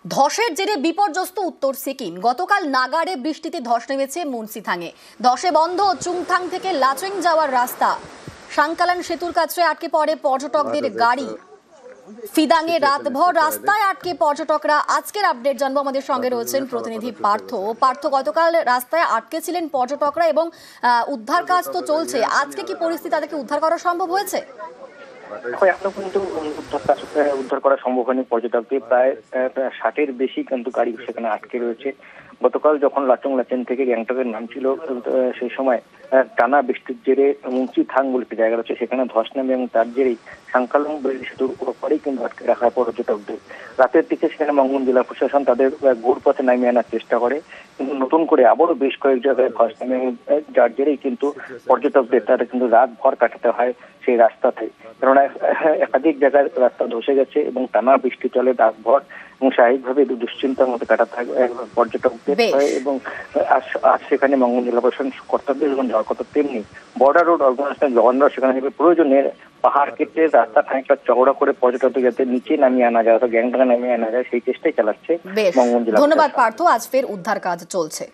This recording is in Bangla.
ধসের জেরে বিপর্যস্ত উত্তর সিকিম। গতকাল নাগাড়ে বৃষ্টিতে ধস নেমেছে মুন্সিথাংয়ে। ধসে বন্ধ চুংথাং থেকে লাচেং যাওয়ার রাস্তা। সাংকালান সেতুর কাছে আটকে পড়ে পর্যটকদের গাড়ি। ফিদাংয়ে রাতভর রাস্তায় আটকে পর্যটকরা। আজকের আপডেট জানবো, আমাদের সঙ্গে রয়েছেন প্রতিনিধি পার্থ। গতকাল রাস্তায় আটকে ছিলেন পর্যটকরা এবং উদ্ধার কাজ তো চলছে। আজকে কি পরিস্থিতি, তাদেরকে উদ্ধার করা সম্ভব হয়েছে? এখনো কিন্তু উদ্ধার করা সম্ভব হয়নি। পর্যটকদের প্রায় 60-এর বেশি কিন্তু গাড়ি সেখানে আটকে রয়েছে। গতকাল যখন লাচেন থেকে গ্যাংটকের নাম ছিল, সেই সময় টানা বৃষ্টির জেরে মুন্সিথাং বলে একটি জায়গা রয়েছে, সেখানে ধস নামে এবং তার জেরেই সাংকালাং সেতুর উপরেই কিন্তু আটকে রাখা পর্যটকদের। রাতের দিকে সেখানে মঙ্গল জেলা প্রশাসন তাদের ঘুরপথে নামিয়ে আনার চেষ্টা করে, কিন্তু নতুন করে আবারও বেশ কয়েক জায়গায় ধস নামে, যার জেরেই কিন্তু পর্যটকদের তারা কিন্তু রাত ভর কাটাতে হয় সেই রাস্তাতে। কেননা একাধিক জায়গায় রাস্তা ধসে গেছে এবং টানা বৃষ্টি চলে রাত ভর, এবং স্বাভাবিকভাবে দুশ্চিন্তার মধ্যে কাটাতে হয় পর্যটকদের। এবং আজ সেখানে মঙ্গল জেলা প্রশাসন কর্তাদের যখন যাওয়ার কথা, তেমনি বর্ডার রোড অর্গানাইজেশন জওয়ানরা সেখানে প্রয়োজনে পাহাড় কেটে রাস্তা খানিকটা চওড়া করে পর্যটকদের যাতে নিচে নামিয়ে আনা যায়, গ্যাংটকে নামিয়ে আনা যায়, সেই চেষ্টাই চালাচ্ছে মঙ্গল জেলা। ধন্যবাদ পার্থ। আজ ফের উদ্ধার কাজ চলছে।